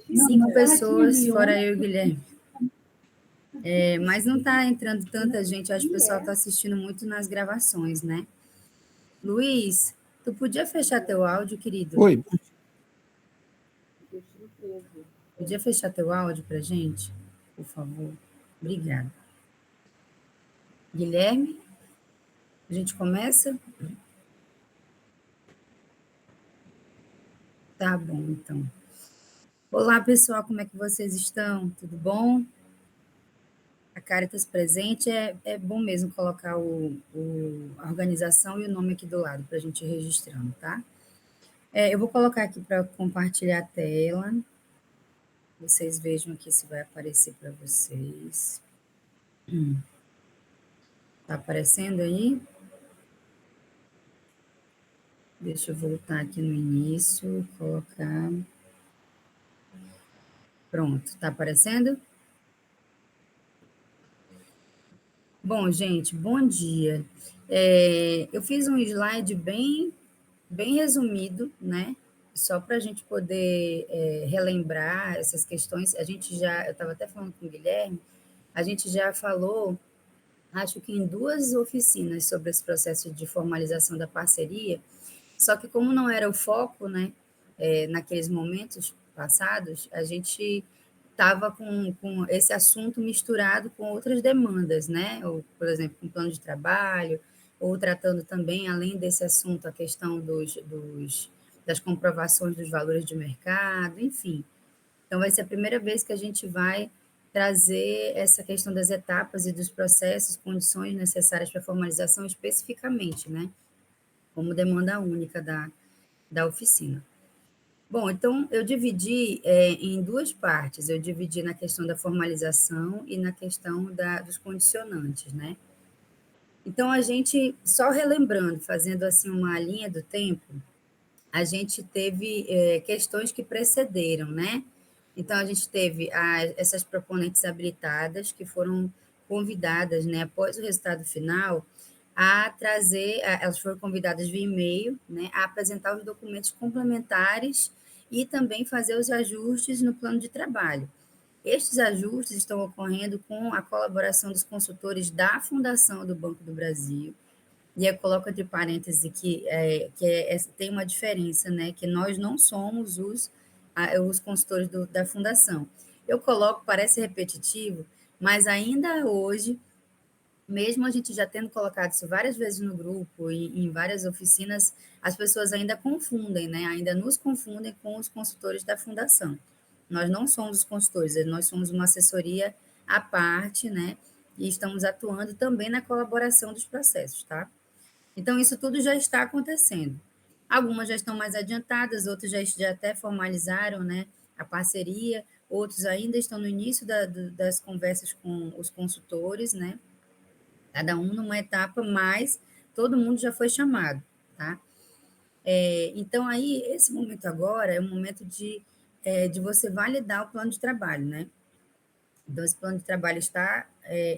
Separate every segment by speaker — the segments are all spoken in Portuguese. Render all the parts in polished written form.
Speaker 1: 5 pessoas, fora eu e o Guilherme. Mas não está entrando tanta gente, acho que o pessoal está assistindo muito nas gravações, né? Luiz, tu podia fechar teu áudio, querido?
Speaker 2: Oi.
Speaker 1: Podia fechar teu áudio para gente, por favor? Obrigada. Guilherme, a gente começa? Tá bom, então. Olá, pessoal, como é que vocês estão? Tudo bom? A Caritas presente, é bom mesmo colocar a organização e o nome aqui do lado, para a gente ir registrando, tá? Eu vou colocar aqui para compartilhar a tela. Vocês vejam aqui se vai aparecer para vocês. Tá aparecendo aí? Deixa eu voltar aqui no início, colocar. Pronto, tá aparecendo? Bom, gente, bom dia. Eu fiz um slide bem resumido, né? Só para a gente poder relembrar essas questões. Eu estava até falando com o Guilherme, a gente já falou, acho que em 2 oficinas sobre esse processo de formalização da parceria, só que como não era o foco, né, naqueles momentos passados, a gente estava com esse assunto misturado com outras demandas, né? Ou, por exemplo, com plano de trabalho, ou tratando também, além desse assunto, a questão das comprovações dos valores de mercado, enfim. Então, vai ser a primeira vez que a gente vai trazer essa questão das etapas e dos processos, condições necessárias para a formalização especificamente, né? Como demanda única da oficina. Bom, então eu dividi em 2 partes. Eu dividi na questão da formalização e na questão dos condicionantes, né? Então, a gente, só relembrando, fazendo assim uma linha do tempo, a gente teve questões que precederam, né? Então, a gente teve essas proponentes habilitadas que foram convidadas, né, após o resultado final, a trazer, elas foram convidadas via e-mail, né, a apresentar os documentos complementares e também fazer os ajustes no plano de trabalho. Estes ajustes estão ocorrendo com a colaboração dos consultores da Fundação do Banco do Brasil, e eu coloco entre parênteses tem uma diferença, né, que nós não somos os consultores da Fundação. Eu coloco, parece repetitivo, mas ainda hoje, mesmo a gente já tendo colocado isso várias vezes no grupo e em várias oficinas, as pessoas ainda confundem, né? Ainda nos confundem com os consultores da Fundação. Nós não somos os consultores, nós somos uma assessoria à parte, né? E estamos atuando também na colaboração dos processos, tá? Então, isso tudo já está acontecendo. Algumas já estão mais adiantadas, outras já até formalizaram, né, a parceria, outros ainda estão no início das conversas com os consultores, né? Cada um numa etapa, mas todo mundo já foi chamado, tá? Então, aí, esse momento agora é um momento de você validar o plano de trabalho, né? Então, esse plano de trabalho está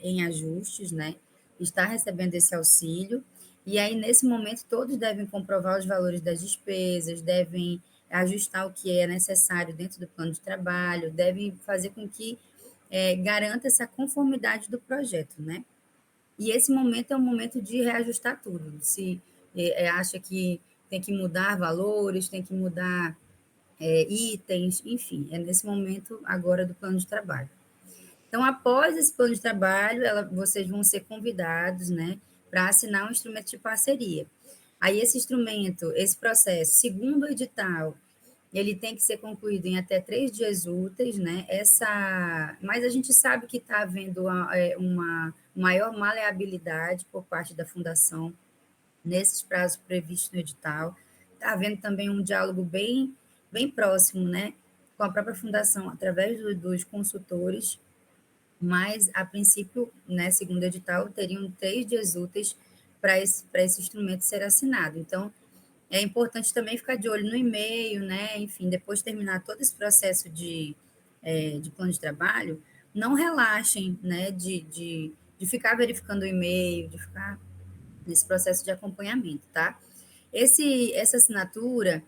Speaker 1: em ajustes, né? Está recebendo esse auxílio, e aí, nesse momento, todos devem comprovar os valores das despesas, devem ajustar o que é necessário dentro do plano de trabalho, devem fazer com que garanta essa conformidade do projeto, né? E esse momento é um momento de reajustar tudo. Se acha que tem que mudar valores, tem que mudar itens, enfim, é nesse momento agora do plano de trabalho. Então, após esse plano de trabalho, vocês vão ser convidados, né, para assinar um instrumento de parceria. Aí, esse instrumento, esse processo, segundo o edital, ele tem que ser concluído em até 3 dias úteis, né? Mas a gente sabe que está havendo uma maior maleabilidade por parte da Fundação nesses prazos previstos no edital. Está havendo também um diálogo bem próximo, né, com a própria Fundação, através dos consultores, mas, a princípio, né, segundo o edital, teriam 3 dias úteis para esse instrumento ser assinado. Então, é importante também ficar de olho no e-mail, né? Enfim, depois de terminar todo esse processo de plano de trabalho, não relaxem, né? De ficar verificando o e-mail, de ficar nesse processo de acompanhamento, tá? Essa assinatura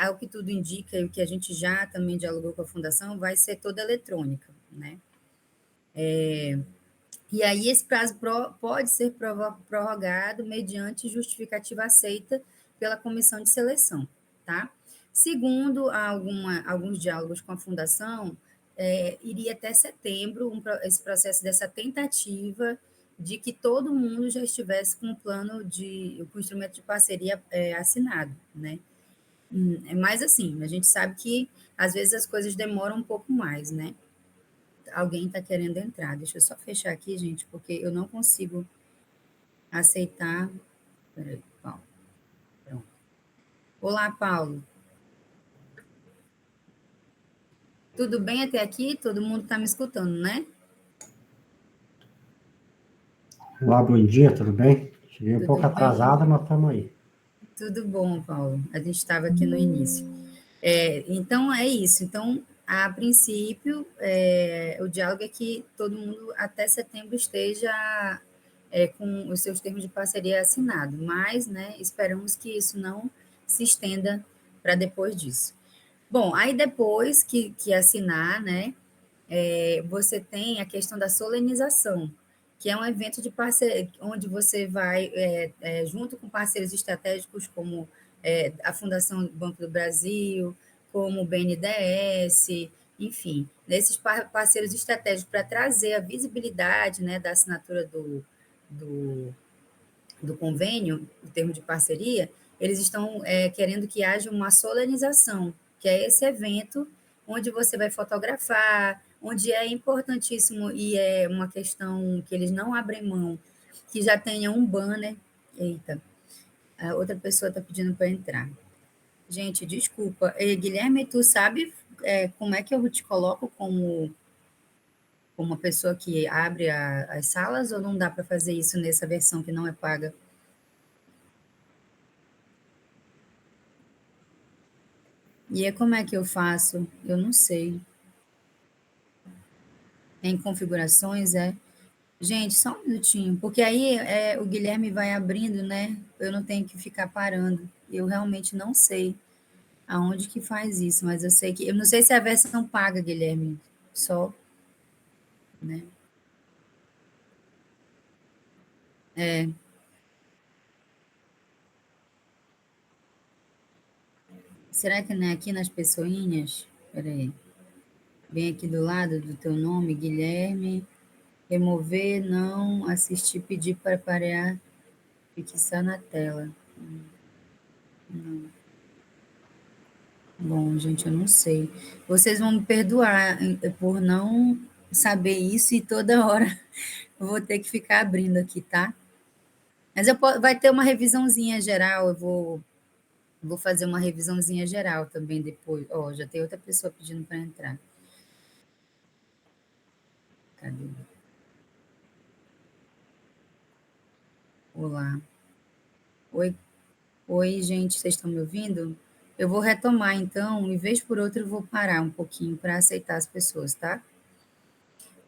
Speaker 1: ao que tudo indica e o que a gente já também dialogou com a fundação, vai ser toda eletrônica, né? E aí esse prazo pode ser prorrogado mediante justificativa aceita pela comissão de seleção, tá? Segundo alguns diálogos com a fundação, iria até setembro esse processo dessa tentativa de que todo mundo já estivesse com o plano com o instrumento de parceria assinado, né? Mas assim, a gente sabe que às vezes as coisas demoram um pouco mais, né? Alguém está querendo entrar. Deixa eu só fechar aqui, gente, porque eu não consigo aceitar. Peraí, Paulo. Pronto. Olá, Paulo. Tudo bem até aqui? Todo mundo está me escutando, né?
Speaker 2: Olá, bom dia, tudo bem? Cheguei um
Speaker 1: Tudo
Speaker 2: pouco
Speaker 1: bem?
Speaker 2: atrasada, mas estamos aí.
Speaker 1: Tudo bom, Paulo. A gente estava aqui no início. Então, é isso. Então, a princípio, o diálogo é que todo mundo até setembro esteja com os seus termos de parceria assinados, mas, né, esperamos que isso não se estenda para depois disso. Bom, aí depois que assinar, né, você tem a questão da solenização, que é um evento de parceria, onde você vai, junto com parceiros estratégicos como a Fundação Banco do Brasil, como o BNDES, enfim, nesses parceiros estratégicos para trazer a visibilidade, né, da assinatura do, do convênio, o termo de parceria, eles estão querendo que haja uma solenização, que é esse evento onde você vai fotografar, onde é importantíssimo e é uma questão que eles não abrem mão, que já tenha um banner. Eita, a outra pessoa está pedindo para entrar. Gente, desculpa. Guilherme, tu sabe como é que eu te coloco como uma pessoa que abre as salas ou não dá para fazer isso nessa versão que não é paga? E como é que eu faço? Eu não sei. Em configurações, é. Gente, só um minutinho, porque aí o Guilherme vai abrindo, né? Eu não tenho que ficar parando. Eu realmente não sei aonde que faz isso, mas eu sei que. Eu não sei se é a versão paga, Guilherme. Só, né? É. Será que não é aqui nas pessoinhas? Peraí. Vem aqui do lado do teu nome, Guilherme. Remover, não, assistir, pedir para parear, fixar na tela. Não. Bom, gente, eu não sei. Vocês vão me perdoar por não saber isso e toda hora eu vou ter que ficar abrindo aqui, tá? Mas vai ter uma revisãozinha geral, vou fazer uma revisãozinha geral também depois. Ó, já tem outra pessoa pedindo para entrar. Cadê? Olá. Oi, oi, gente, vocês estão me ouvindo? Eu vou retomar, então, em vez por outra, eu vou parar um pouquinho para aceitar as pessoas, tá?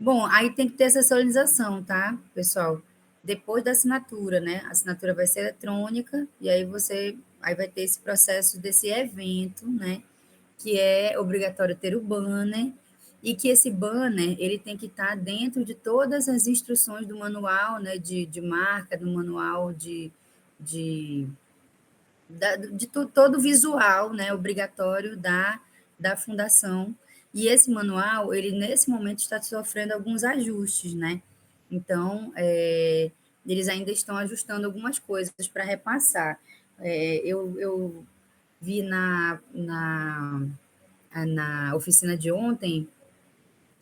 Speaker 1: Bom, aí tem que ter essa solenização, tá, pessoal? Depois da assinatura, né? A assinatura vai ser eletrônica e aí vai ter esse processo desse evento, né? Que é obrigatório ter o banner e que esse banner ele tem que estar dentro de todas as instruções do manual, né? De marca, do manual de todo o visual, né, obrigatório da fundação. E esse manual, ele nesse momento está sofrendo alguns ajustes, né? Então, eles ainda estão ajustando algumas coisas para repassar. Eu vi na oficina de ontem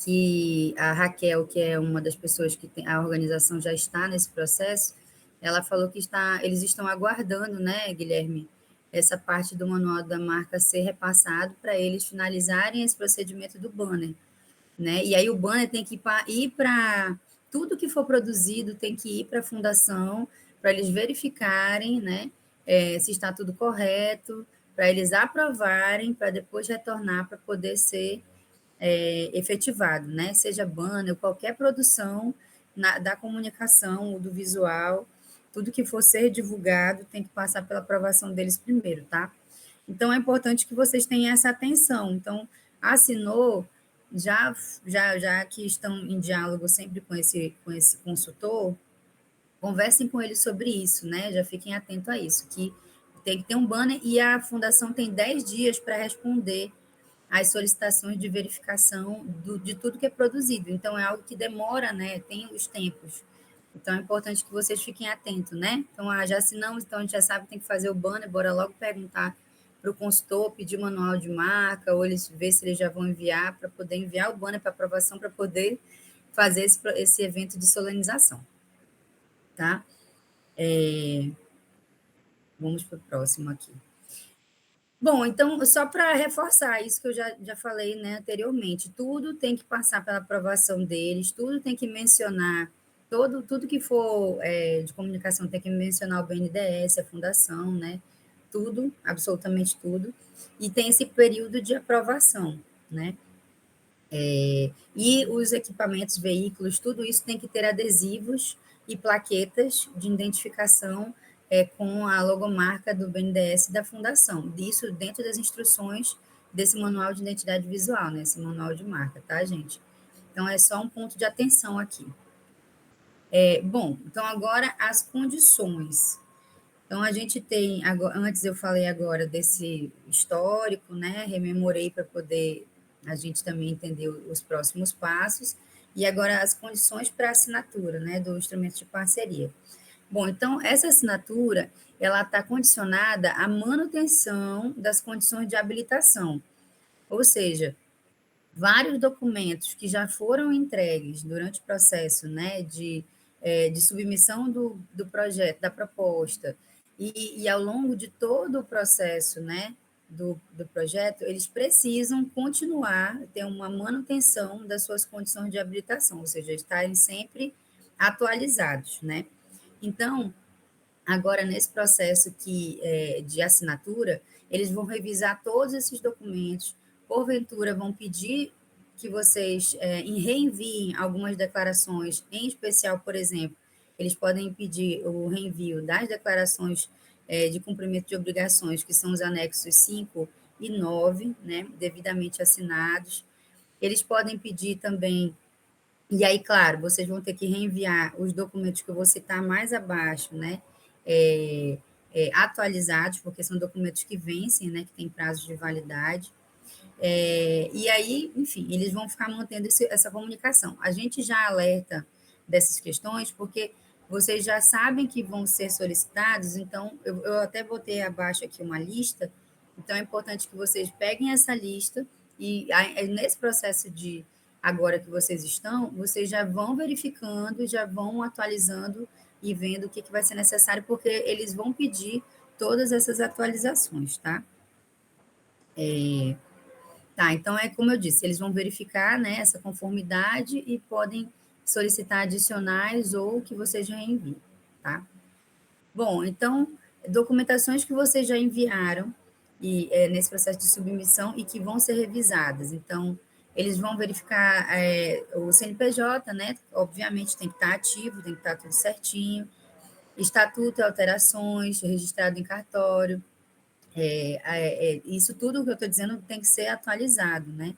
Speaker 1: que a Raquel, que é uma das pessoas que tem, a organização já está nesse processo, ela falou que eles estão aguardando, né, Guilherme, essa parte do manual da marca ser repassado para eles finalizarem esse procedimento do banner, né? E aí o banner tem que ir para tudo que for produzido tem que ir para a fundação para eles verificarem, né, se está tudo correto, para eles aprovarem, para depois retornar para poder ser efetivado, né? Seja banner, qualquer produção da comunicação ou do visual, tudo que for ser divulgado tem que passar pela aprovação deles primeiro, tá? Então, é importante que vocês tenham essa atenção. Então, assinou, já que estão em diálogo sempre com esse consultor, conversem com ele sobre isso, né? Já fiquem atentos a isso, que tem que ter um banner e a fundação tem 10 dias para responder às solicitações de verificação de tudo que é produzido. Então, é algo que demora, né? Tem os tempos. Então, é importante que vocês fiquem atentos, né? Então, já assinamos, então a gente já sabe que tem que fazer o banner, bora logo perguntar para o consultor, pedir manual de marca, ou eles ver se eles já vão enviar, para poder enviar o banner para aprovação, para poder fazer esse evento de solenização, tá? Vamos para o próximo aqui. Bom, então, só para reforçar isso que eu já falei, né, anteriormente, tudo tem que passar pela aprovação deles, tudo tem que mencionar, tudo que for de comunicação tem que mencionar o BNDES, a fundação, né, tudo, absolutamente tudo, e tem esse período de aprovação, né, e os equipamentos, veículos, tudo isso tem que ter adesivos e plaquetas de identificação com a logomarca do BNDES da Fundação. Isso dentro das instruções desse manual de identidade visual, né? Esse manual de marca, tá, gente? Então, é só um ponto de atenção aqui. Bom, então agora as condições. Então, a gente tem, antes eu falei agora desse histórico, né? Rememorei para poder a gente também entender os próximos passos, e agora as condições para assinatura, né? Do instrumento de parceria. Bom, então, essa assinatura, ela está condicionada à manutenção das condições de habilitação, ou seja, vários documentos que já foram entregues durante o processo, né, de submissão do projeto, da proposta, e ao longo de todo o processo, né, do projeto, eles precisam continuar, ter uma manutenção das suas condições de habilitação, ou seja, estarem sempre atualizados, né? Então, agora, nesse processo de assinatura, eles vão revisar todos esses documentos, porventura vão pedir que vocês reenviem algumas declarações, em especial, por exemplo, eles podem pedir o reenvio das declarações de cumprimento de obrigações, que são os anexos 5 e 9, né, devidamente assinados. Eles podem pedir também, e aí, claro, vocês vão ter que reenviar os documentos que eu vou citar mais abaixo, né? Atualizados, porque são documentos que vencem, né? Que têm prazos de validade. E aí, enfim, eles vão ficar mantendo essa comunicação. A gente já alerta dessas questões, porque vocês já sabem que vão ser solicitados, então eu até botei abaixo aqui uma lista, então é importante que vocês peguem essa lista e nesse processo de agora que vocês estão, vocês já vão verificando, já vão atualizando e vendo o que vai ser necessário, porque eles vão pedir todas essas atualizações, tá? Tá, então é como eu disse, eles vão verificar, né, essa conformidade e podem solicitar adicionais ou que vocês já enviem, tá? Bom, então, documentações que vocês já enviaram e nesse processo de submissão e que vão ser revisadas. Então, eles vão verificar o CNPJ, né? Obviamente tem que estar ativo, tem que estar tudo certinho. Estatuto e alterações, registrado em cartório. Isso tudo que eu estou dizendo tem que ser atualizado, né?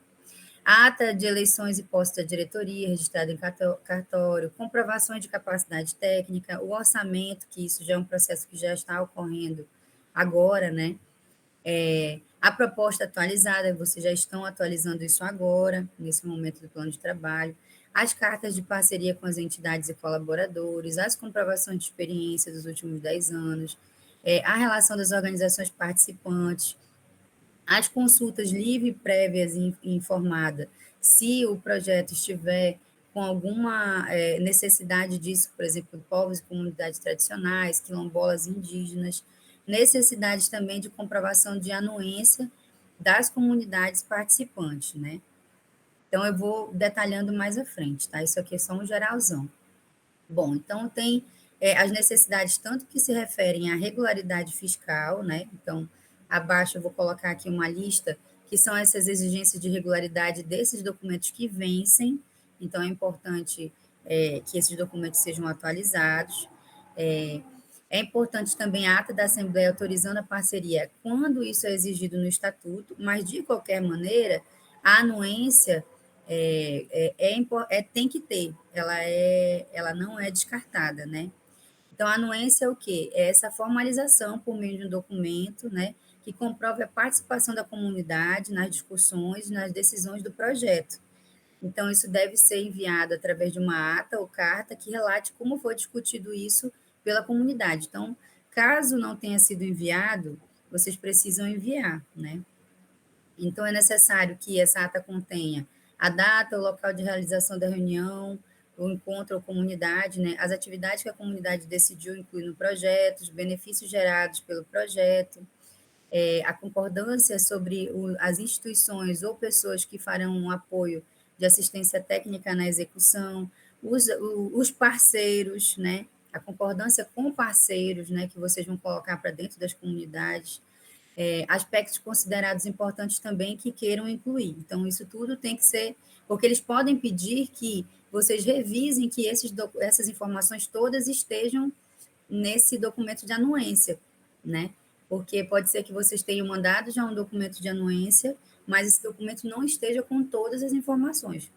Speaker 1: Ata de eleições e posse da diretoria, registrada em cartório, comprovações de capacidade técnica, o orçamento, que isso já é um processo que já está ocorrendo agora, né? A proposta atualizada, vocês já estão atualizando isso agora, nesse momento do plano de trabalho, as cartas de parceria com as entidades e colaboradores, as comprovações de experiência dos últimos 10 anos, a relação das organizações participantes, as consultas livre, prévias e informada, se o projeto estiver com alguma necessidade disso, por exemplo, povos e comunidades tradicionais, quilombolas indígenas, necessidades também de comprovação de anuência das comunidades participantes, né? Então, eu vou detalhando mais à frente, tá? Isso aqui é só um geralzão. Bom, então tem as necessidades tanto que se referem à regularidade fiscal, né? Então, abaixo eu vou colocar aqui uma lista que são essas exigências de regularidade desses documentos que vencem. Então, é importante que esses documentos sejam atualizados. É importante também a ata da Assembleia autorizando a parceria quando isso é exigido no Estatuto, mas, de qualquer maneira, a anuência tem que ter, ela não é descartada, né? Então, a anuência é o quê? É essa formalização por meio de um documento, né, que comprove a participação da comunidade nas discussões, nas decisões do projeto. Então, isso deve ser enviado através de uma ata ou carta que relate como foi discutido isso pela comunidade. Então, caso não tenha sido enviado, vocês precisam enviar, né? Então, é necessário que essa ata contenha a data, o local de realização da reunião, o encontro ou comunidade, né? As atividades que a comunidade decidiu incluir no projeto, os benefícios gerados pelo projeto, a concordância sobre as instituições ou pessoas que farão um apoio de assistência técnica na execução, os parceiros, né? A concordância com parceiros, né? Que vocês vão colocar para dentro das comunidades, aspectos considerados importantes também que queiram incluir. Então, isso tudo tem que ser, porque eles podem pedir que vocês revisem que essas informações todas estejam nesse documento de anuência, né? Porque pode ser que vocês tenham mandado já um documento de anuência, mas esse documento não esteja com todas as informações.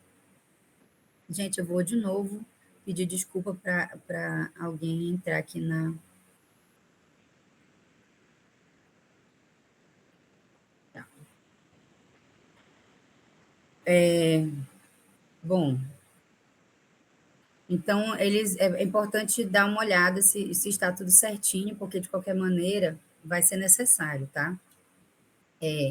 Speaker 1: Gente, eu vou de novo pedir desculpa para alguém entrar aqui na. Tá. Bom, então é importante dar uma olhada se está tudo certinho, porque de qualquer maneira vai ser necessário, tá?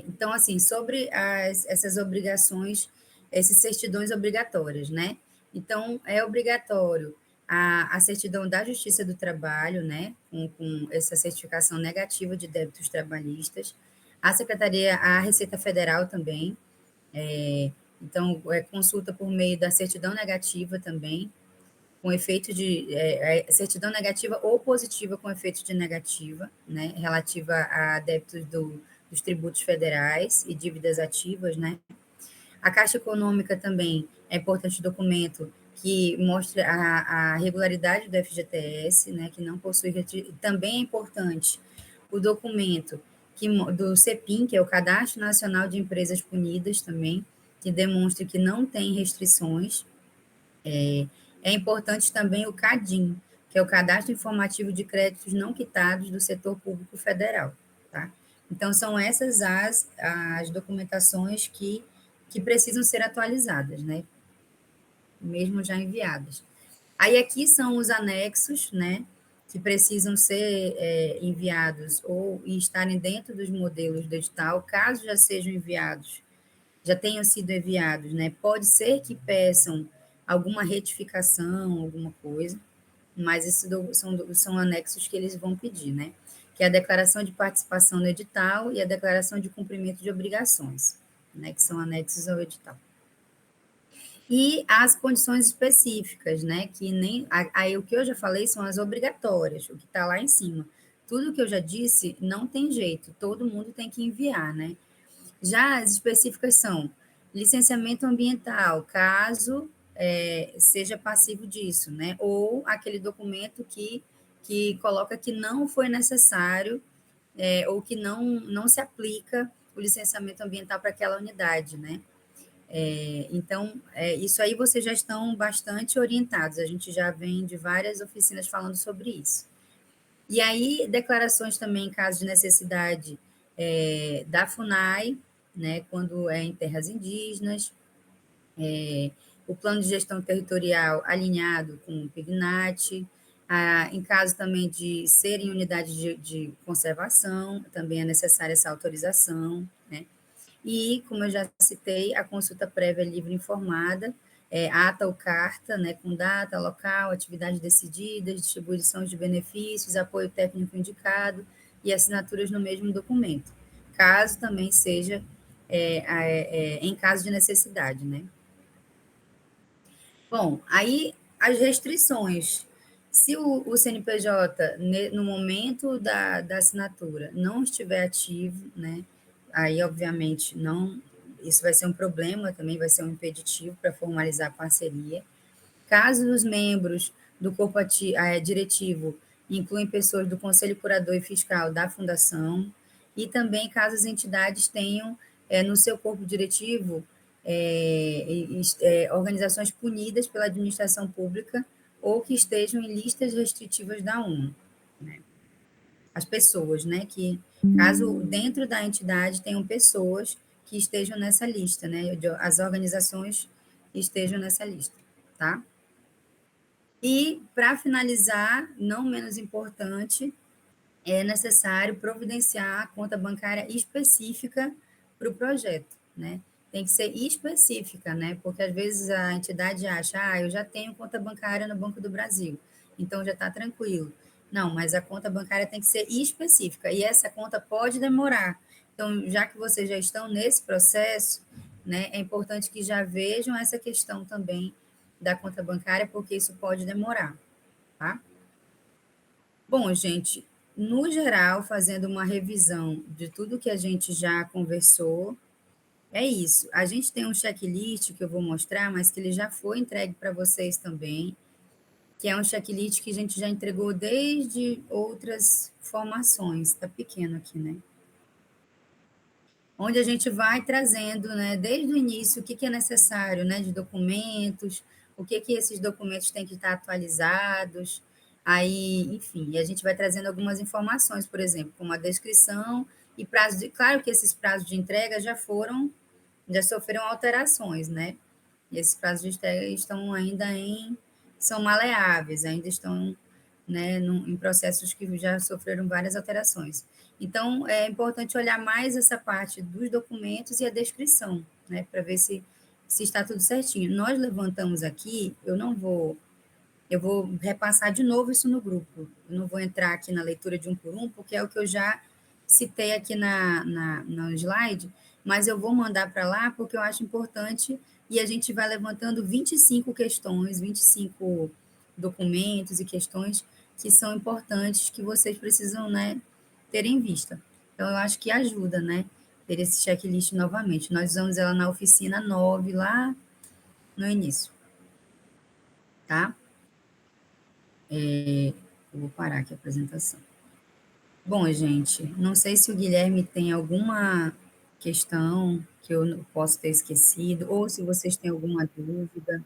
Speaker 1: Então, assim, sobre essas obrigações, essas certidões obrigatórias, né? Então, é obrigatório a certidão da Justiça do Trabalho, né? Com essa certificação negativa de débitos trabalhistas, a Receita Federal também, então, consulta por meio da certidão negativa também, com efeito de certidão negativa ou positiva com efeito de negativa, né, relativa a débitos dos tributos federais e dívidas ativas, né. A Caixa Econômica também é importante documento que mostre a regularidade do FGTS, né, que não possui também é importante o documento do CEPIM, que é o Cadastro Nacional de Empresas Punidas também, que demonstre que não tem restrições. É importante também o CADIM, que é o Cadastro Informativo de Créditos Não Quitados do Setor Público Federal, tá? Então, são essas as documentações que precisam ser atualizadas, né? Mesmo já enviadas. Aí, aqui são os anexos, né? Que precisam ser enviados ou estarem dentro dos modelos do edital, caso já sejam enviados, já tenham sido enviados, né? Pode ser que peçam alguma retificação, alguma coisa, mas esses são anexos que eles vão pedir, né? Que é a declaração de participação no edital e a declaração de cumprimento de obrigações, né? Que são anexos ao edital. E as condições específicas, né? Que nem aí o que eu já falei são as obrigatórias, o que está lá em cima. Tudo que eu já disse não tem jeito, todo mundo tem que enviar, né? Já as específicas são licenciamento ambiental, caso seja passivo disso, né? Ou aquele documento que coloca que não foi necessário ou que não se aplica o licenciamento ambiental para aquela unidade, né? Então, isso aí vocês já estão bastante orientados, a gente já vem de várias oficinas falando sobre isso. E aí, declarações também em caso de necessidade da FUNAI, né, quando é em terras indígenas, o plano de gestão territorial alinhado com o PIGNAT, em caso também de serem unidades de conservação, também é necessária essa autorização, né? E, como eu já citei, a consulta prévia livre informada, ata ou carta, né, com data, local, atividades decididas, distribuição de benefícios, apoio técnico indicado e assinaturas no mesmo documento, caso também seja em caso de necessidade, né? Bom, aí as restrições. Se o CNPJ, no momento da assinatura, não estiver ativo, né, aí, obviamente, não, isso vai ser um problema também, vai ser um impeditivo para formalizar a parceria. Caso os membros do corpo diretivo incluem pessoas do Conselho Curador e Fiscal da Fundação, e também caso as entidades tenham no seu corpo diretivo organizações punidas pela administração pública ou que estejam em listas restritivas da ONU. Né? As pessoas, né? Que caso dentro da entidade tenham pessoas que estejam nessa lista, né? As organizações que estejam nessa lista, tá? E, para finalizar, não menos importante, é necessário providenciar a conta bancária específica para o projeto, né? Tem que ser específica, né? Porque às vezes a entidade acha, eu já tenho conta bancária no Banco do Brasil, então já está tranquilo. Não, mas a conta bancária tem que ser específica e essa conta pode demorar. Então, já que vocês já estão nesse processo, né, é importante que já vejam essa questão também da conta bancária, porque isso pode demorar, tá? Bom, gente, no geral, fazendo uma revisão de tudo que a gente já conversou, é isso. A gente tem um checklist que eu vou mostrar, mas que ele já foi entregue para vocês também, que é um checklist que a gente já entregou desde outras formações. Está pequeno aqui, né? Onde a gente vai trazendo, né, desde o início, o que é necessário, né, de documentos, o que esses documentos têm que estar atualizados, aí, enfim, a gente vai trazendo algumas informações, por exemplo, como a descrição e prazo de, claro que esses prazos de entrega já sofreram alterações, né? E esses prazos de entrega estão ainda são maleáveis, ainda estão, né, em processos que já sofreram várias alterações. Então, é importante olhar mais essa parte dos documentos e a descrição, né, para ver se está tudo certinho. Nós levantamos aqui, eu vou repassar de novo isso no grupo. Eu não vou entrar aqui na leitura de um por um, porque é o que eu já citei aqui no slide, mas eu vou mandar para lá porque eu acho importante e a gente vai levantando 25 questões, 25 documentos e questões que são importantes que vocês precisam, né, ter em vista. Então, eu acho que ajuda, né, ter esse checklist novamente. Nós usamos ela na oficina 9, lá no início, tá? Eu vou parar aqui a apresentação. Bom, gente, não sei se o Guilherme tem alguma questão que eu posso ter esquecido, ou se vocês têm alguma dúvida.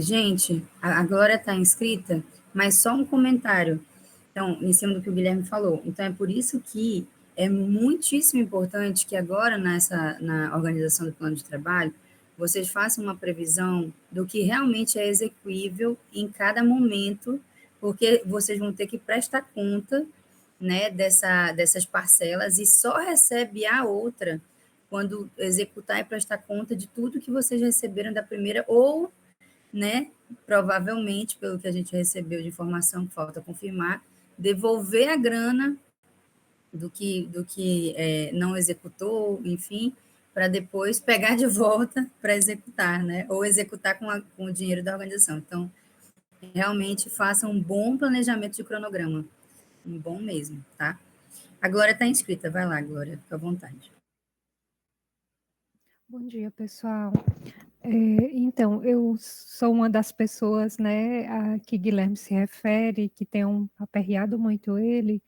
Speaker 1: Gente, a Glória está inscrita, mas só um comentário. Então, em cima do que o Guilherme falou. Então, é por isso que é muitíssimo importante que agora, na organização do plano de trabalho, vocês façam uma previsão do que realmente é execuível em cada momento, porque vocês vão ter que prestar conta, né, dessas parcelas e só recebe a outra quando executar e prestar conta de tudo que vocês receberam da primeira, ou, né, provavelmente, pelo que a gente recebeu de informação, falta confirmar, devolver a grana do que não executou, enfim, para depois pegar de volta para executar, né? Ou executar com o dinheiro da organização. Então, realmente faça um bom planejamento de cronograma. Um bom mesmo, tá? A Glória está inscrita. Vai lá, Glória, fica à vontade.
Speaker 3: Bom dia, pessoal. Então, eu sou uma das pessoas, né, a que Guilherme se refere, que tenham aperreado muito ele,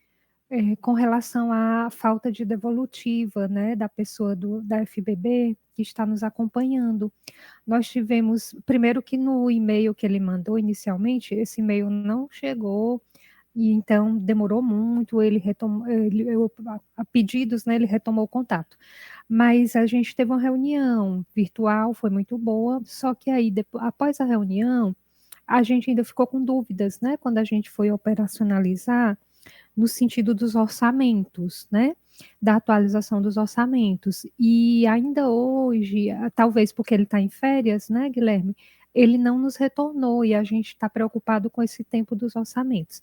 Speaker 3: com relação à falta de devolutiva, né, da pessoa da FBB que está nos acompanhando. Nós tivemos, primeiro que no e-mail que ele mandou inicialmente, esse e-mail não chegou, e então demorou muito, ele retomou, a pedidos, né, ele retomou o contato. Mas a gente teve uma reunião virtual, foi muito boa, só que aí, depois, após a reunião, a gente ainda ficou com dúvidas, né, quando a gente foi operacionalizar, no sentido dos orçamentos, né, da atualização dos orçamentos. E ainda hoje, talvez porque ele está em férias, né, Guilherme, ele não nos retornou e a gente está preocupado com esse tempo dos orçamentos.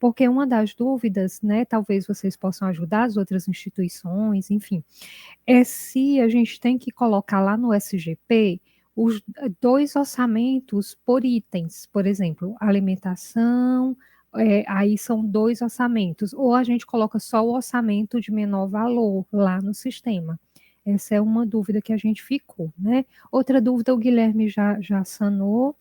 Speaker 3: Porque uma das dúvidas, né, talvez vocês possam ajudar as outras instituições, enfim, é se a gente tem que colocar lá no SGP os dois orçamentos por itens, por exemplo, alimentação, aí são dois orçamentos, ou a gente coloca só o orçamento de menor valor lá no sistema. Essa é uma dúvida que a gente ficou, né? Outra dúvida o Guilherme já sanou,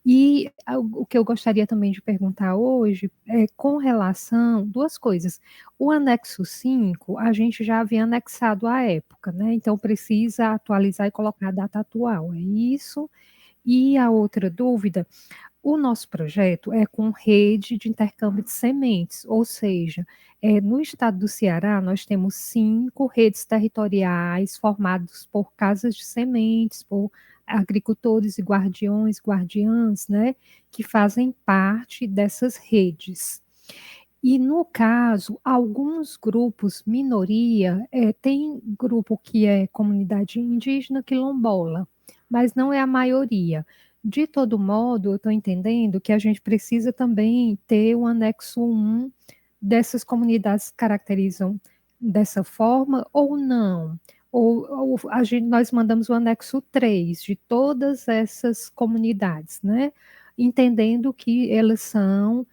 Speaker 3: e o que eu gostaria também de perguntar hoje é com relação, duas coisas. O anexo 5, a gente já havia anexado à época, né? Então precisa atualizar e colocar a data atual, é isso? E a outra dúvida, o nosso projeto é com rede de intercâmbio de sementes, ou seja, no estado do Ceará, nós temos 5 redes territoriais formadas por casas de sementes, por agricultores e guardiões, guardiãs, né, que fazem parte dessas redes. E, no caso, alguns grupos, minoria, tem grupo que é comunidade indígena quilombola, mas não é a maioria. De todo modo, eu estou entendendo que a gente precisa também ter o anexo 1 dessas comunidades que caracterizam dessa forma ou não. Ou nós mandamos o anexo 3 de todas essas comunidades, né? Entendendo que elas são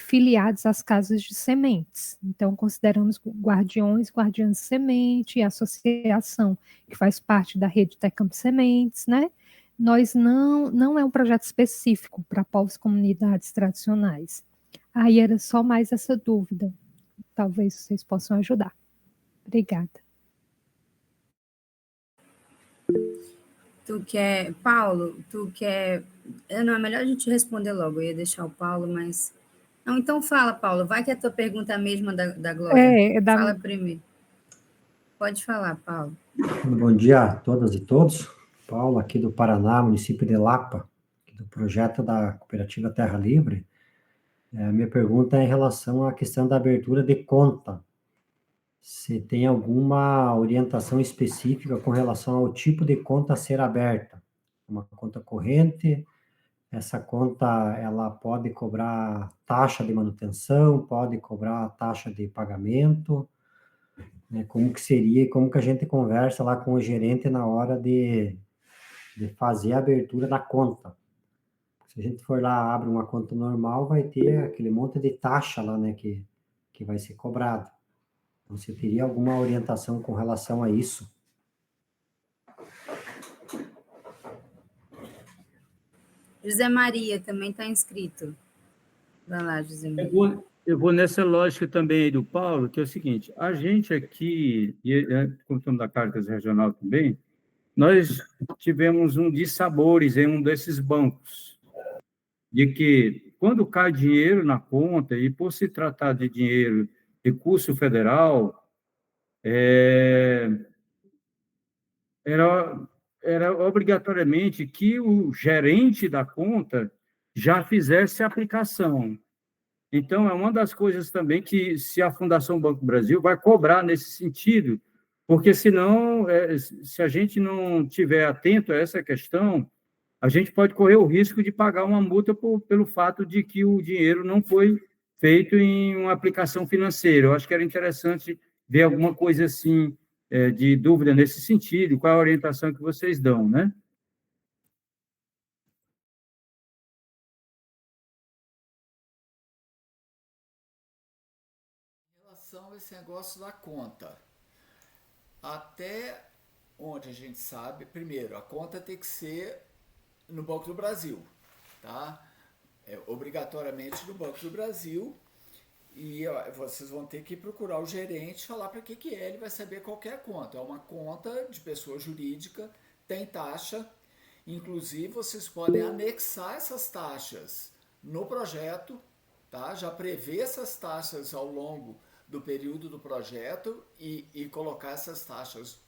Speaker 3: filiados às casas de sementes. Então, consideramos guardiões, guardiãs de semente, associação que faz parte da rede Tecamp Sementes, né? Nós não é um projeto específico para povos e comunidades tradicionais. Aí era só mais essa dúvida. Talvez vocês possam ajudar. Obrigada.
Speaker 1: Paulo, não, é melhor a gente responder logo, eu ia deixar o Paulo, mas... Não, então fala, Paulo, vai que a tua pergunta é a mesma da Glória. Fala primeiro. Pode falar, Paulo.
Speaker 2: Bom dia a todas e todos. Paulo, aqui do Paraná, município de Lapa, do projeto da Cooperativa Terra Livre. A minha pergunta é em relação à questão da abertura de conta. Se tem alguma orientação específica com relação ao tipo de conta a ser aberta? Uma conta corrente, essa conta ela pode cobrar taxa de manutenção, pode cobrar taxa de pagamento, né? Como que seria e como que a gente conversa lá com o gerente na hora de fazer a abertura da conta? Se a gente for lá, abre uma conta normal, vai ter aquele monte de taxa lá, né, que vai ser cobrado. Você teria alguma orientação com relação a isso?
Speaker 1: José Maria também está inscrito. Vai lá, José Maria.
Speaker 4: Eu vou nessa lógica também aí do Paulo, que é o seguinte, a gente aqui, como estamos da Caritas Regional também, nós tivemos um dissabores em um desses bancos, de que, quando cai dinheiro na conta, e por se tratar de dinheiro, recurso federal, era obrigatoriamente que o gerente da conta já fizesse a aplicação. Então, é uma das coisas também que, se a Fundação Banco do Brasil vai cobrar nesse sentido, porque, senão, se a gente não tiver atento a essa questão, a gente pode correr o risco de pagar uma multa pelo fato de que o dinheiro não foi feito em uma aplicação financeira. Eu acho que era interessante ver alguma coisa assim, de dúvida nesse sentido, qual é a orientação que vocês dão, né?
Speaker 5: Em relação a esse negócio da conta, até onde a gente sabe, primeiro, a conta tem que ser no Banco do Brasil, tá? Obrigatoriamente no Banco do Brasil, e vocês vão ter que procurar o gerente, falar para que é, ele vai saber qual que é a conta. É uma conta de pessoa jurídica, tem taxa, inclusive vocês podem anexar essas taxas no projeto, tá? Já prever essas taxas ao longo do período do projeto e colocar essas taxas,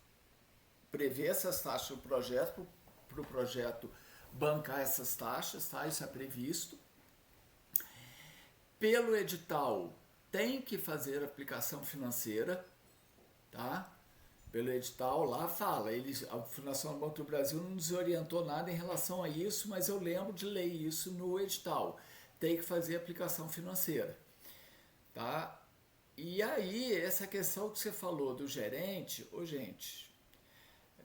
Speaker 5: prever essas taxas no projeto, para o projeto bancar essas taxas, tá? Isso é previsto. Pelo edital, tem que fazer aplicação financeira, tá? Pelo edital, lá fala, a Fundação Banco do Brasil não nos orientou nada em relação a isso, mas eu lembro de ler isso no edital. Tem que fazer aplicação financeira, tá? E aí, essa questão que você falou do gerente, gente,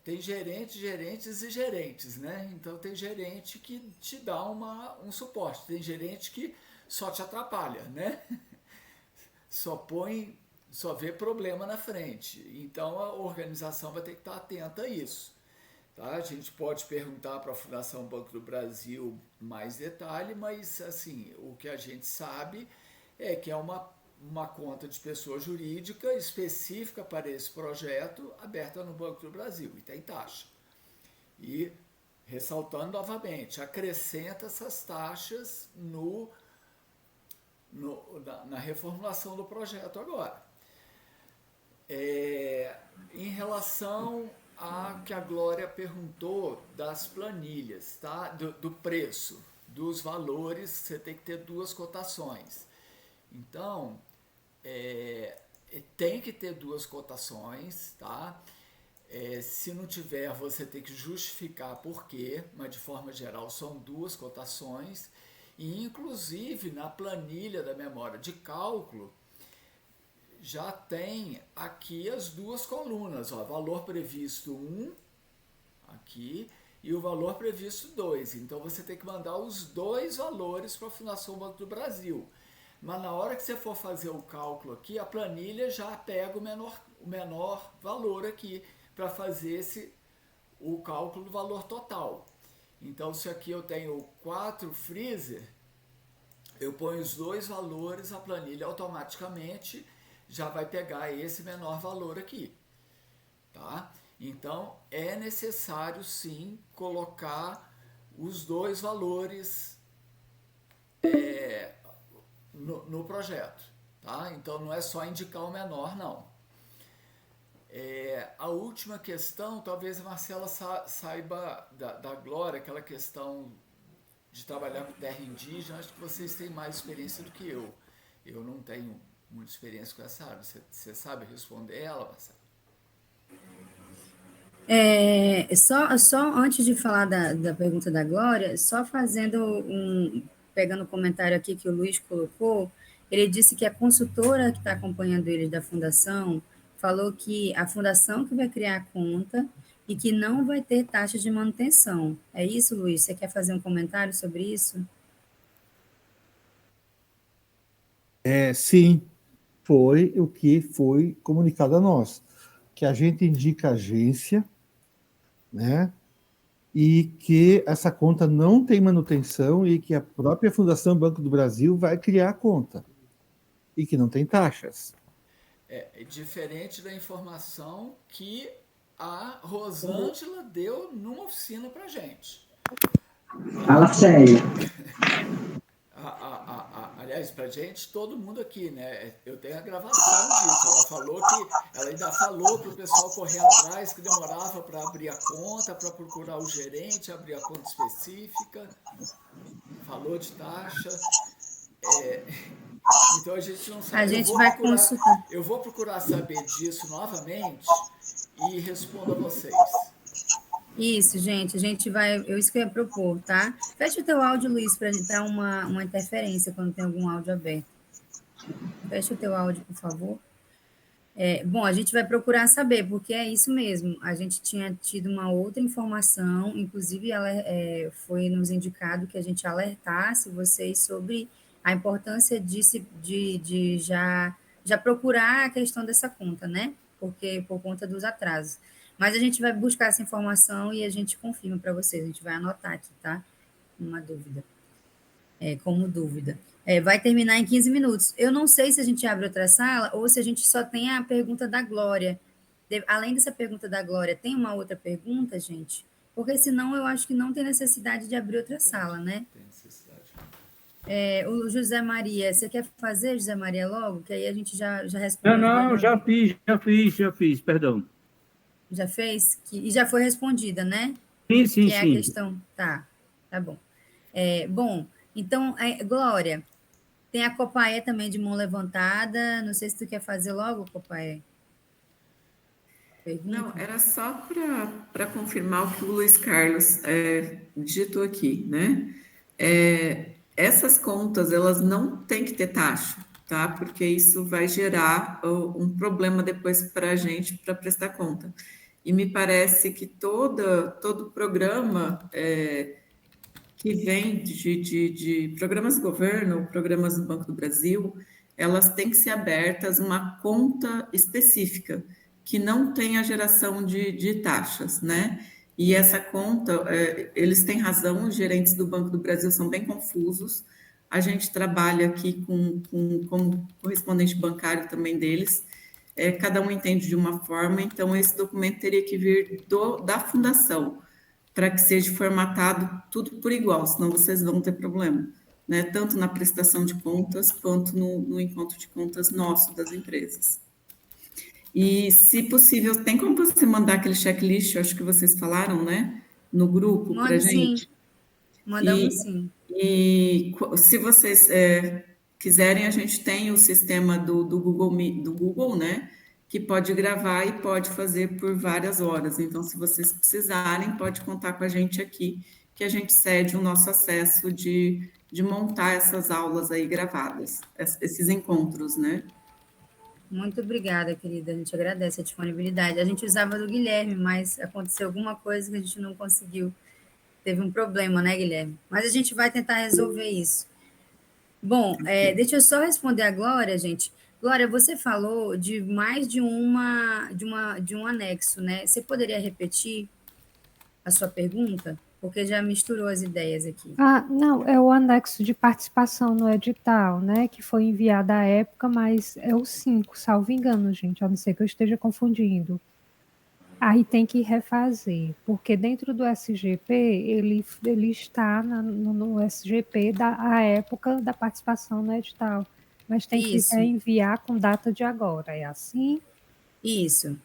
Speaker 5: tem gerentes e gerentes, né? Então, tem gerente que te dá um suporte, tem gerente que só te atrapalha, né? Só vê problema na frente. Então, a organização vai ter que estar atenta a isso, tá? A gente pode perguntar para a Fundação Banco do Brasil mais detalhe, mas, assim, o que a gente sabe é que é uma conta de pessoa jurídica específica para esse projeto, aberta no Banco do Brasil, e tem taxa. E, ressaltando novamente, acrescenta essas taxas na reformulação do projeto agora. Em relação a que a Glória perguntou das planilhas, tá? Do preço, dos valores, você tem que ter duas cotações. Então, tem que ter duas cotações, tá? Se não tiver, você tem que justificar por quê, mas de forma geral são duas cotações. E, inclusive, na planilha da memória de cálculo, já tem aqui as duas colunas, ó, valor previsto 1, aqui, e o valor previsto 2. Então, você tem que mandar os dois valores para a Fundação Banco do Brasil. Mas na hora que você for fazer o cálculo aqui, a planilha já pega o menor valor aqui para fazer o cálculo do valor total. Então, se aqui eu tenho 4 freezer, eu ponho os dois valores, a planilha automaticamente já vai pegar esse menor valor aqui, tá? Então, é necessário, sim, colocar os dois valores no projeto, tá? Então, não é só indicar o menor, não. A última questão, talvez a Marcela saiba da Glória, aquela questão de trabalhar com terra indígena, acho que vocês têm mais experiência do que eu. Eu não tenho muita experiência com essa área. Você sabe responder ela, Marcela?
Speaker 1: Só antes de falar da pergunta da Glória, só pegando o comentário aqui que o Luiz colocou, ele disse que a consultora que está acompanhando eles da fundação falou que a fundação que vai criar a conta e que não vai ter taxa de manutenção. É isso, Luiz? Você quer fazer um comentário sobre isso?
Speaker 6: Sim, foi o que foi comunicado a nós, que a gente indica a agência, né? E que essa conta não tem manutenção e que a própria Fundação Banco do Brasil vai criar a conta e que não tem taxas.
Speaker 5: Diferente da informação que a Rosângela deu numa oficina para gente.
Speaker 7: Fala sério.
Speaker 5: Aliás, para gente, todo mundo aqui, né? Eu tenho a gravação disso. Ela ainda falou para o pessoal correr atrás, que demorava para abrir a conta, para procurar o gerente, abrir a conta específica. Falou de taxa. Então a gente não sabe.
Speaker 1: A gente vai consultar.
Speaker 5: Eu vou procurar saber disso novamente e respondo a vocês.
Speaker 1: Isso, gente, a gente vai, isso que eu ia propor, tá? Fecha o teu áudio, Luiz, para evitar uma interferência quando tem algum áudio aberto. Fecha o teu áudio, por favor. Bom, a gente vai procurar saber, porque é isso mesmo. A gente tinha tido uma outra informação, inclusive ela foi nos indicado que a gente alertasse vocês sobre a importância de já procurar a questão dessa conta, né? Porque por conta dos atrasos. Mas a gente vai buscar essa informação e a gente confirma para vocês. A gente vai anotar aqui, tá? Uma dúvida. Como dúvida. Vai terminar em 15 minutos. Eu não sei se a gente abre outra sala ou se a gente só tem a pergunta da Glória. Além dessa pergunta da Glória, tem uma outra pergunta, gente? Porque senão eu acho que não tem necessidade de abrir outra sala, né?
Speaker 5: Tem necessidade.
Speaker 1: O José Maria, você quer fazer, José Maria, logo? Que aí a gente já responde.
Speaker 4: Não, já fiz, perdão.
Speaker 1: Já fez? E já foi respondida, né?
Speaker 4: Sim.
Speaker 1: Que é a questão. Tá bom. Bom, então, Glória, tem a Copaé também de mão levantada. Não sei se tu quer fazer logo, Copaé.
Speaker 8: Não, era só para confirmar o que o Luiz Carlos digitou aqui, né? Essas contas, elas não têm que ter taxa, tá? Porque isso vai gerar um problema depois para a gente para prestar conta. E me parece que todo programa que vem de programas do governo, programas do Banco do Brasil, elas têm que ser abertas uma conta específica, que não tenha geração de taxas, né? E essa conta, eles têm razão, os gerentes do Banco do Brasil são bem confusos. A gente trabalha aqui como correspondente bancário também deles, cada um entende de uma forma, então esse documento teria que vir da fundação, para que seja formatado tudo por igual, senão vocês vão ter problema, né? Tanto na prestação de contas, quanto no encontro de contas nosso, das empresas. E, se possível, tem como você mandar aquele checklist, eu acho que vocês falaram, né? No grupo, para a gente?
Speaker 1: Sim, mandamos sim.
Speaker 8: E se vocês quiserem, a gente tem o sistema do Google, né? Que pode gravar e pode fazer por várias horas. Então, se vocês precisarem, pode contar com a gente aqui, que a gente cede o nosso acesso de montar essas aulas aí gravadas, esses encontros, né?
Speaker 1: Muito obrigada, querida. A gente agradece a disponibilidade. A gente usava do Guilherme, mas aconteceu alguma coisa que a gente não conseguiu. Teve um problema, né, Guilherme? Mas a gente vai tentar resolver isso. Bom, deixa eu só responder a Glória, gente. Glória, você falou de mais de um anexo, né? Você poderia repetir a sua pergunta? Porque já misturou as ideias aqui.
Speaker 3: Não, é o anexo de participação no edital, né? Que foi enviado à época, mas é o 5, salvo engano, gente, a não ser que eu esteja confundindo. Aí tem que refazer, porque dentro do SGP, ele está no SGP da época da participação no edital, mas tem que enviar com data de agora, é assim?
Speaker 1: Isso.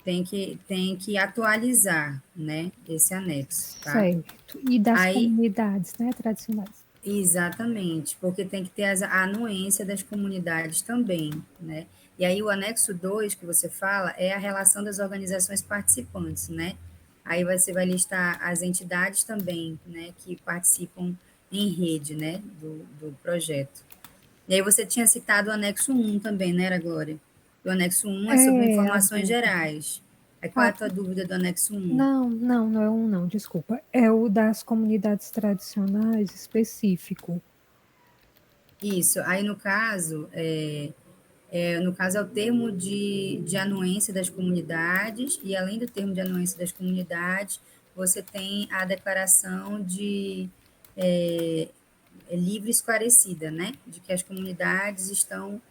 Speaker 1: Tem que atualizar, né, esse anexo, tá?
Speaker 3: Certo. E das comunidades, né, tradicionais.
Speaker 1: Exatamente, porque tem que ter a anuência das comunidades também, né? E aí o anexo 2 que você fala é a relação das organizações participantes, né? Aí você vai listar as entidades também, né, que participam em rede, né, do projeto. E aí você tinha citado o anexo 1 também, né, era, Glória? O anexo 1 é sobre informações gerais. Aí qual é a tua dúvida do anexo 1?
Speaker 3: Não é um não, desculpa. É o das comunidades tradicionais específico.
Speaker 1: Isso, aí no caso é o termo de anuência das comunidades, e além do termo de anuência das comunidades, você tem a declaração de livre e esclarecida, né? De que as comunidades estão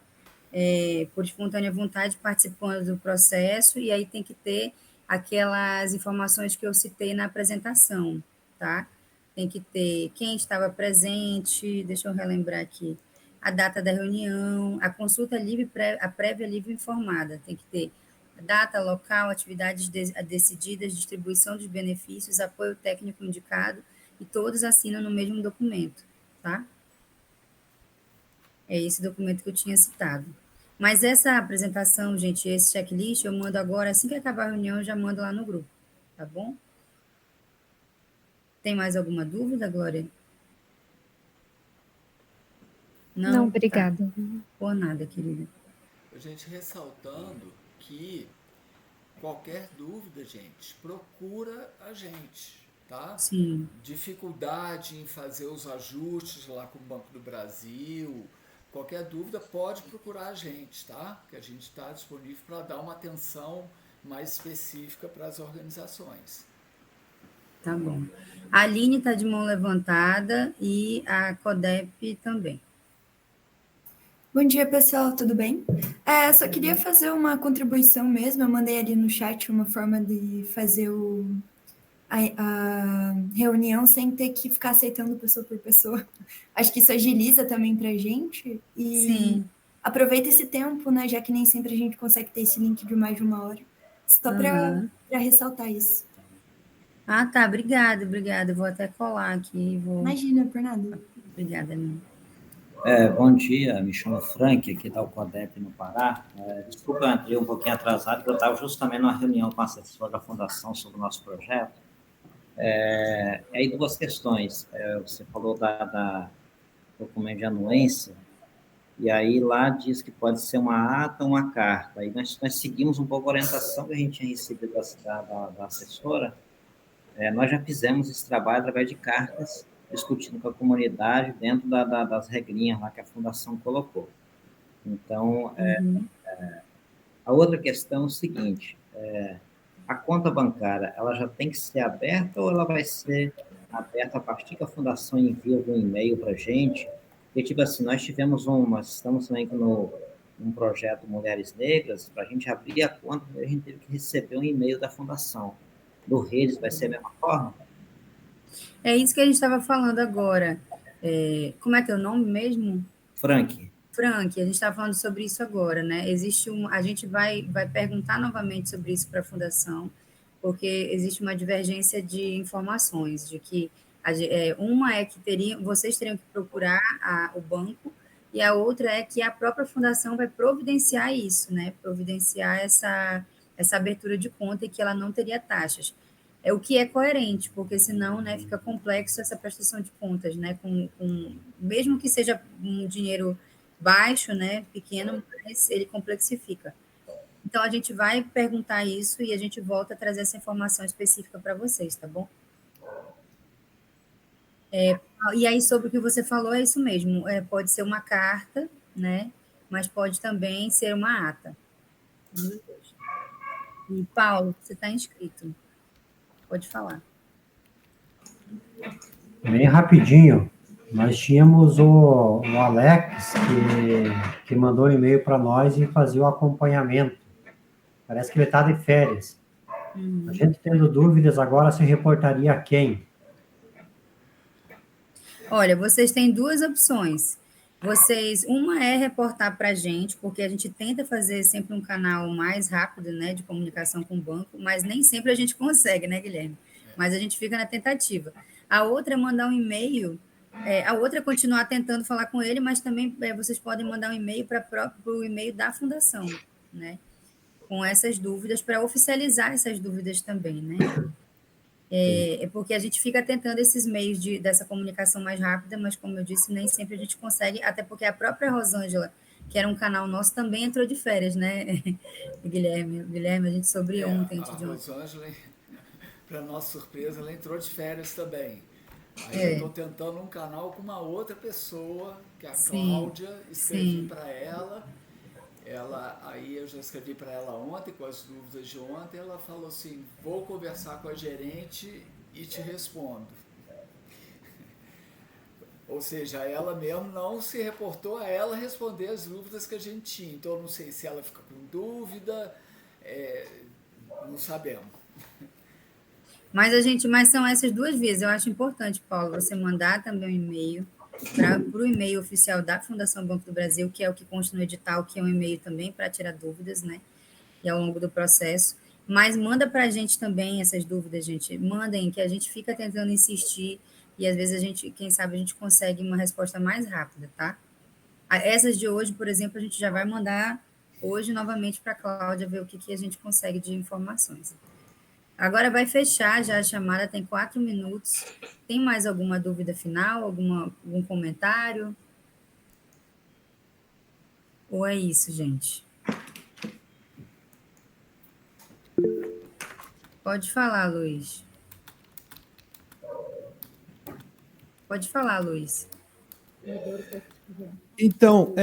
Speaker 1: por espontânea vontade, participando do processo, e aí tem que ter aquelas informações que eu citei na apresentação, tá? Tem que ter quem estava presente, deixa eu relembrar aqui, a data da reunião, a consulta livre, a prévia livre informada, tem que ter a data, local, atividades decididas, distribuição dos benefícios, apoio técnico indicado, e todos assinam no mesmo documento, tá? É esse documento que eu tinha citado. Mas essa apresentação, gente, esse checklist, eu mando agora, assim que acabar a reunião, eu já mando lá no grupo, tá bom? Tem mais alguma dúvida, Glória?
Speaker 3: Não,
Speaker 1: Tá.
Speaker 3: obrigada.
Speaker 1: Por nada, querida.
Speaker 5: A gente ressaltando que qualquer dúvida, gente, procura a gente, tá?
Speaker 1: Sim.
Speaker 5: Dificuldade em fazer os ajustes lá com o Banco do Brasil, qualquer dúvida pode procurar a gente, tá? Que a gente está disponível para dar uma atenção mais específica para as organizações.
Speaker 1: Tá bom. A Aline está de mão levantada e a CODEP também.
Speaker 9: Bom dia, pessoal, tudo bem? Só queria fazer uma contribuição mesmo, eu mandei ali no chat uma forma de fazer a reunião sem ter que ficar aceitando pessoa por pessoa. Acho que isso agiliza também para a gente e
Speaker 1: Sim.
Speaker 9: aproveita esse tempo, né, já que nem sempre a gente consegue ter esse link de mais de uma hora, só para ressaltar isso.
Speaker 1: Ah, tá, obrigada. Eu vou até colar aqui.
Speaker 9: Imagina, por nada.
Speaker 1: Obrigada, minha.
Speaker 10: Bom dia, me chamo Frank, aqui da UCODEP no Pará. Desculpa, eu entrei um pouquinho atrasado, porque eu estava justamente numa reunião com a assessora da Fundação sobre o nosso projeto. Aí duas questões. Você falou da documento de anuência, e aí lá diz que pode ser uma ata ou uma carta. Aí nós seguimos um pouco a orientação que a gente tinha recebido da assessora. Nós já fizemos esse trabalho através de cartas, discutindo com a comunidade dentro das regrinhas lá que a Fundação colocou. Então, a outra questão é o seguinte, a conta bancária, ela já tem que ser aberta ou ela vai ser aberta a partir que a Fundação envia um e-mail para a gente? Porque, tipo assim, nós estamos também num projeto Mulheres Negras, para a gente abrir a conta, a gente teve que receber um e-mail da Fundação. Do Redes vai ser a mesma forma?
Speaker 1: É isso que a gente estava falando agora. Como é teu nome mesmo?
Speaker 10: Frank,
Speaker 1: a gente estava falando sobre isso agora, né? A gente vai perguntar novamente sobre isso para a Fundação, porque existe uma divergência de informações, de que uma é que vocês teriam que procurar o banco, e a outra é que a própria Fundação vai providenciar isso, né? Providenciar essa abertura de conta e que ela não teria taxas. O que é coerente, porque senão, né, fica complexo essa prestação de contas, né? Mesmo que seja um dinheiro baixo, né, pequeno, mas ele complexifica. Então, a gente vai perguntar isso e a gente volta a trazer essa informação específica para vocês, tá bom? E aí, sobre o que você falou, é isso mesmo. Pode ser uma carta, né, mas pode também ser uma ata. E, Paulo, você está inscrito. Pode falar.
Speaker 2: Bem rapidinho. Nós tínhamos o Alex, que mandou um e-mail para nós e fazia o acompanhamento. Parece que ele está de férias. A gente tendo dúvidas, agora se reportaria a quem?
Speaker 1: Olha, vocês têm duas opções. Uma é reportar para a gente, porque a gente tenta fazer sempre um canal mais rápido, né, de comunicação com o banco, mas nem sempre a gente consegue, né, Guilherme? Mas a gente fica na tentativa. A outra é mandar um e-mail, a outra é continuar tentando falar com ele, mas também vocês podem mandar um e-mail para o e-mail da Fundação, né, com essas dúvidas, para oficializar essas dúvidas também, né? Porque a gente fica tentando esses meios dessa comunicação mais rápida, mas, como eu disse, nem sempre a gente consegue, até porque a própria Rosângela, que era um canal nosso, também entrou de férias, né, Guilherme, a gente sobre ontem.
Speaker 5: A Rosângela, para nossa surpresa, ela entrou de férias também. Aí eu estou tentando um canal com uma outra pessoa, que é a Cláudia, escrevi para ela. Aí eu já escrevi para ela ontem, com as dúvidas de ontem, ela falou assim, vou conversar com a gerente e te respondo. Ou seja, ela mesmo não se reportou a ela responder as dúvidas que a gente tinha. Então, eu não sei se ela fica com dúvida, não sabemos.
Speaker 1: Mas são essas duas vias. Eu acho importante, Paulo, você mandar também um e-mail para o e-mail oficial da Fundação Banco do Brasil, que é o que consta no edital, que é um e-mail também para tirar dúvidas, né? E ao longo do processo. Mas manda para a gente também essas dúvidas, gente. Mandem, que a gente fica tentando insistir e às vezes a gente, quem sabe, a gente consegue uma resposta mais rápida, tá? Essas de hoje, por exemplo, a gente já vai mandar hoje novamente para a Cláudia ver o que a gente consegue de informações. Agora vai fechar já a chamada, tem 4 minutos. Tem mais alguma dúvida final? Algum comentário? Ou é isso, gente? Pode falar, Luiz. Pode falar, Luiz.
Speaker 6: Então,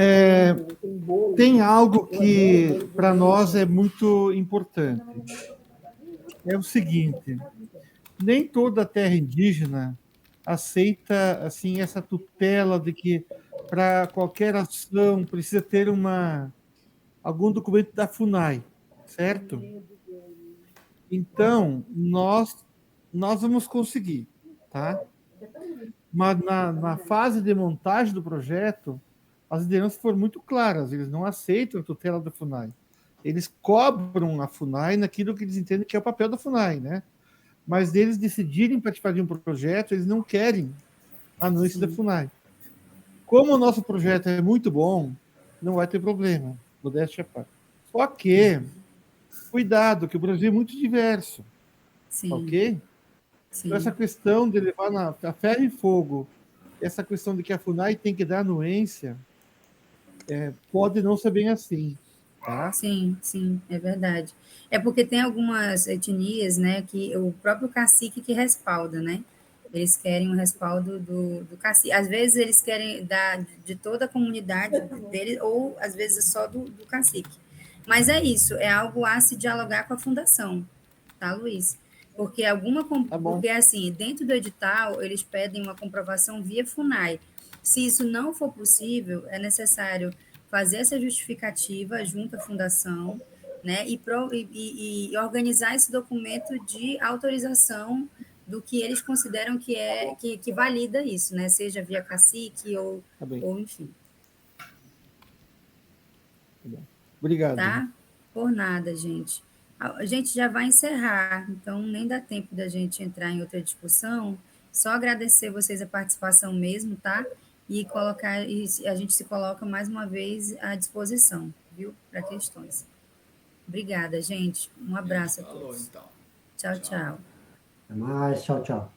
Speaker 6: tem algo que para nós é muito importante. É o seguinte: nem toda terra indígena aceita assim essa tutela de que para qualquer ação precisa ter algum documento da FUNAI, certo? Então, nós vamos conseguir, tá? Mas na fase de montagem do projeto, as lideranças foram muito claras, eles não aceitam a tutela da FUNAI. Eles cobram a FUNAI naquilo que eles entendem que é o papel da FUNAI, né? Mas eles decidirem participar de um projeto, eles não querem a anuência da FUNAI. Como o nosso projeto é muito bom, não vai ter problema, modéstia à parte. Só que, cuidado, que o Brasil é muito diverso,
Speaker 1: Sim.
Speaker 6: ok?
Speaker 1: Sim.
Speaker 6: Então, essa questão de levar a ferro e fogo, essa questão de que a FUNAI tem que dar anuência, pode não ser bem assim, tá?
Speaker 1: Sim, sim, é verdade. É porque tem algumas etnias, né, que o próprio cacique que respalda, né? Eles querem o respaldo do cacique. Às vezes eles querem de toda a comunidade dele, ou às vezes só do cacique. Mas é isso, é algo a se dialogar com a fundação, tá, Luiz? Porque
Speaker 6: Tá bom.
Speaker 1: porque assim, dentro do edital, eles pedem uma comprovação via FUNAI. Se isso não for possível, é necessário fazer essa justificativa junto à fundação, né, e organizar esse documento de autorização do que eles consideram que valida isso, né, seja via cacique ou enfim.
Speaker 6: Tá bom. Obrigado.
Speaker 1: Tá? Por nada, gente. A gente já vai encerrar, então nem dá tempo da gente entrar em outra discussão. Só agradecer vocês a participação mesmo, tá? E a gente se coloca mais uma vez à disposição, viu? Para questões. Obrigada, gente. Um abraço a todos.
Speaker 5: Então.
Speaker 1: Tchau, tchau.
Speaker 2: Até mais, tchau, tchau.